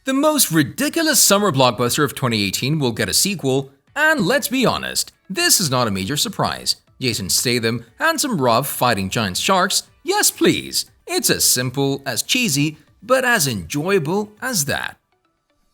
The most ridiculous summer blockbuster of 2018 will get a sequel, and let's be honest, this is not a major surprise. Jason Statham and some rough fighting giant sharks? Yes please! It's as simple, as cheesy, but as enjoyable as that.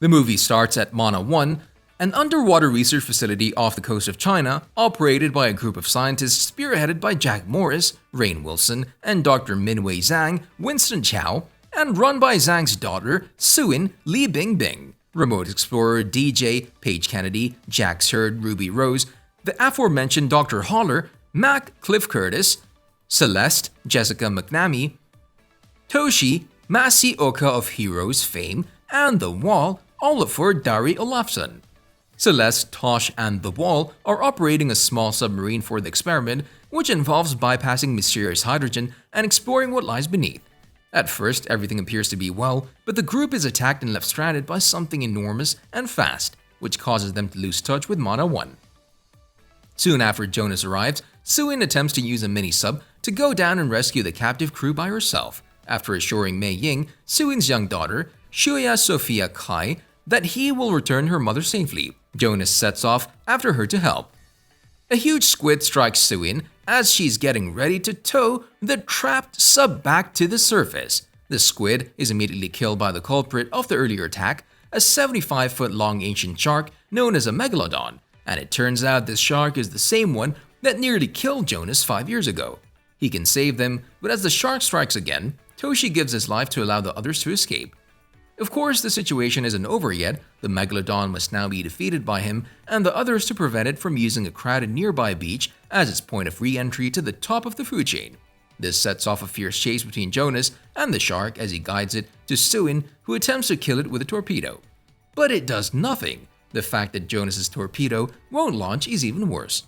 The movie starts at Mana 1, an underwater research facility off the coast of China, operated by a group of scientists spearheaded by Jack Morris, Rainn Wilson, and Dr. Minwei Zhang, Winston Chao, and run by Zhang's daughter, Suin Li Bingbing, remote explorer DJ, Paige Kennedy, Jax Hurd, Ruby Rose, the aforementioned Dr. Holler, Mac Cliff Curtis, Celeste, Jessica McNamee, Toshi, Masi Oka of Heroes fame, and The Wall, Olafur Dari Olafsson. Celeste, Tosh, and The Wall are operating a small submarine for the experiment, which involves bypassing mysterious hydrogen and exploring what lies beneath. At first, everything appears to be well, but the group is attacked and left stranded by something enormous and fast, which causes them to lose touch with Mana 1. Soon after Jonas arrives, Suin attempts to use a mini-sub to go down and rescue the captive crew by herself, after assuring Mei Ying, Suin's young daughter, Shuya Sophia Kai, that he will return her mother safely. Jonas sets off after her to help. A huge squid strikes Suin as she's getting ready to tow the trapped sub back to the surface. The squid is immediately killed by the culprit of the earlier attack, a 75-foot-long ancient shark known as a megalodon, and it turns out this shark is the same one that nearly killed Jonas 5 years ago. He can save them, but as the shark strikes again, Toshi gives his life to allow the others to escape. Of course, the situation isn't over yet. The megalodon must now be defeated by him and the others to prevent it from using a crowded nearby beach as its point of re-entry to the top of the food chain. This sets off a fierce chase between Jonas and the shark as he guides it to Suin, who attempts to kill it with a torpedo. But it does nothing. The fact that Jonas's torpedo won't launch is even worse.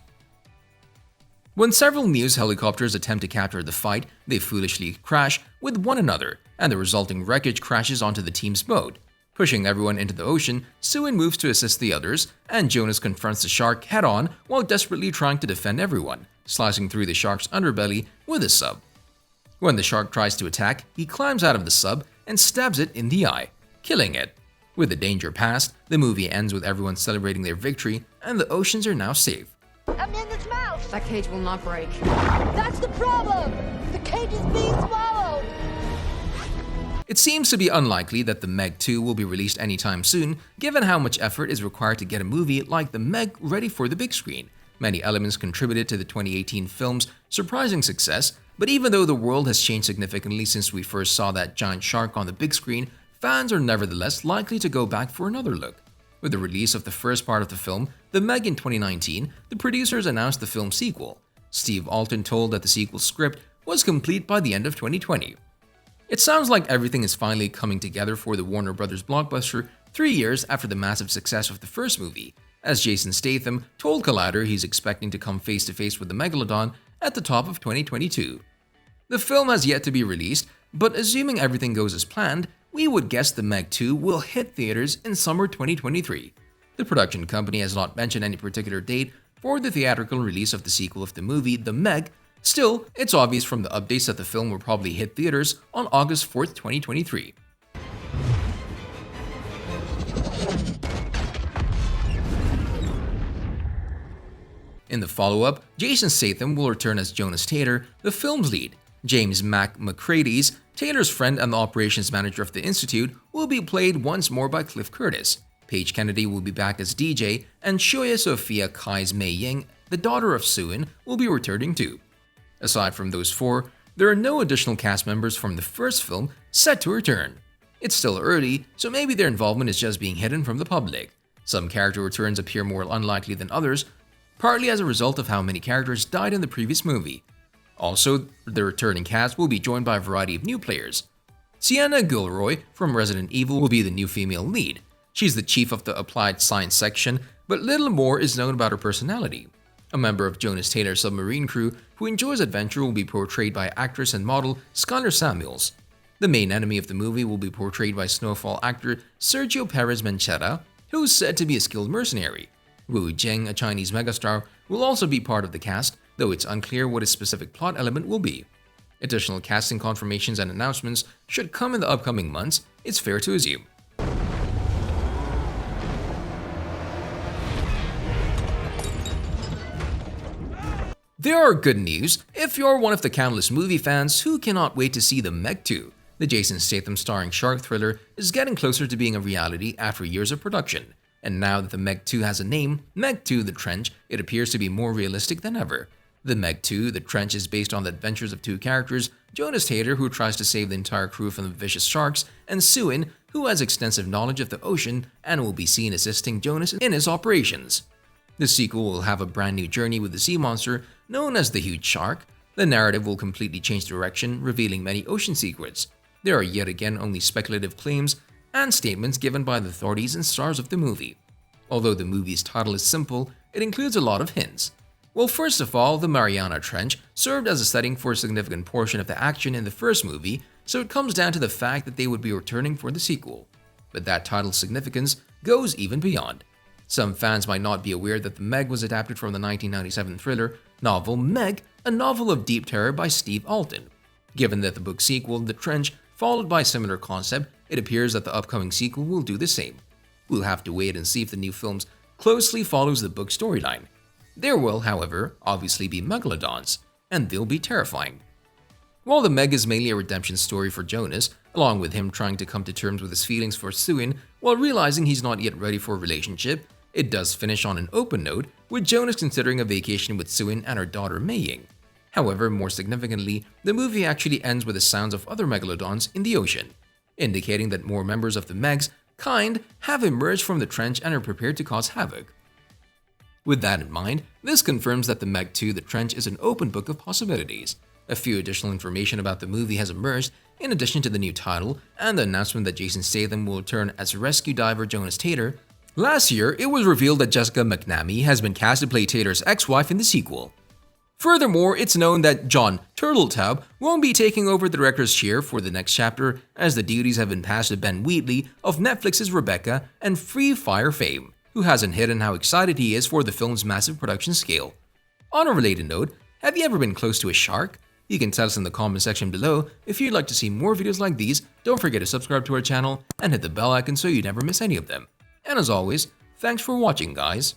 When several Muse helicopters attempt to capture the fight, they foolishly crash with one another, and the resulting wreckage crashes onto the team's boat. Pushing everyone into the ocean, Suin moves to assist the others, and Jonas confronts the shark head-on while desperately trying to defend everyone, slicing through the shark's underbelly with a sub. When the shark tries to attack, he climbs out of the sub and stabs it in the eye, killing it. With the danger past, the movie ends with everyone celebrating their victory, and the oceans are now safe. I'm in its mouth! That cage will not break. That's the problem! The cage is being swallowed! It seems to be unlikely that the MEG 2 will be released anytime soon, given how much effort is required to get a movie like the MEG ready for the big screen. Many elements contributed to the 2018 film's surprising success, but even though the world has changed significantly since we first saw that giant shark on the big screen, fans are nevertheless likely to go back for another look. With the release of the first part of the film, The Meg in 2019, the producers announced the film's sequel. Steve Alten told that the sequel script was complete by the end of 2020. It sounds like everything is finally coming together for the Warner Brothers blockbuster 3 years after the massive success of the first movie, as Jason Statham told Collider he's expecting to come face-to-face with the Megalodon at the top of 2022. The film has yet to be released, but assuming everything goes as planned, we would guess the MEG 2 will hit theaters in summer 2023. The production company has not mentioned any particular date for the theatrical release of the sequel of the movie, The Meg. Still, it's obvious from the updates that the film will probably hit theaters on August 4th, 2023. In the follow-up, Jason Statham will return as Jonas Taylor, the film's lead. James McCready's Taylor's friend and the operations manager of the Institute will be played once more by Cliff Curtis. Paige Kennedy will be back as DJ, and Shuya Sophia Kai's Mei Ying, the daughter of Suin, will be returning too. Aside from those four, there are no additional cast members from the first film set to return. It's still early, so maybe their involvement is just being hidden from the public. Some character returns appear more unlikely than others, partly as a result of how many characters died in the previous movie. Also, the returning cast will be joined by a variety of new players. Sienna Gilroy from Resident Evil will be the new female lead. She's the chief of the Applied Science section, but little more is known about her personality. A member of Jonas Taylor's submarine crew who enjoys adventure will be portrayed by actress and model Skylar Samuels. The main enemy of the movie will be portrayed by Snowfall actor Sergio Perez Mencheta, who's said to be a skilled mercenary. Wu Jing, a Chinese megastar, will also be part of the cast, though it's unclear what his specific plot element will be. Additional casting confirmations and announcements should come in the upcoming months, it's fair to assume. There are good news if you're one of the countless movie fans who cannot wait to see the MEG 2. The Jason Statham starring shark thriller is getting closer to being a reality after years of production. And now that the MEG 2 has a name, MEG 2 The Trench, it appears to be more realistic than ever. The MEG 2 The Trench is based on the adventures of two characters, Jonas Hader, who tries to save the entire crew from the vicious sharks, and Suin, who has extensive knowledge of the ocean and will be seen assisting Jonas in his operations. The sequel will have a brand new journey with the sea monster known as the Huge Shark. The narrative will completely change direction, revealing many ocean secrets. There are yet again only speculative claims and statements given by the authorities and stars of the movie. Although the movie's title is simple, it includes a lot of hints. Well, first of all, the Mariana Trench served as a setting for a significant portion of the action in the first movie, so it comes down to the fact that they would be returning for the sequel. But that title's significance goes even beyond. Some fans might not be aware that the MEG was adapted from the 1997 thriller novel MEG, a novel of deep terror by Steve Alten. Given that the book sequel, The Trench, followed by a similar concept, it appears that the upcoming sequel will do the same. We'll have to wait and see if the new film closely follows the book storyline. There will, however, obviously be megalodons, and they'll be terrifying. While the MEG is mainly a redemption story for Jonas, along with him trying to come to terms with his feelings for Suin while realizing he's not yet ready for a relationship, it does finish on an open note, with Jonas considering a vacation with Suin and her daughter Mei. However, more significantly, the movie actually ends with the sounds of other megalodons in the ocean, indicating that more members of the MEG's kind have emerged from the trench and are prepared to cause havoc. With that in mind, this confirms that the MEG 2 The Trench is an open book of possibilities. A few additional information about the movie has emerged, in addition to the new title and the announcement that Jason Statham will return as rescue diver Jonas Hader. Last year, it was revealed that Jessica McNamee has been cast to play Tater's ex-wife in the sequel. Furthermore, it's known that Jon Turteltaub won't be taking over the director's chair for the next chapter, as the duties have been passed to Ben Wheatley of Netflix's Rebecca and Free Fire fame, who hasn't hidden how excited he is for the film's massive production scale. On a related note, have you ever been close to a shark? You can tell us in the comment section below. If you'd like to see more videos like these, don't forget to subscribe to our channel and hit the bell icon so you never miss any of them. And as always, thanks for watching, guys.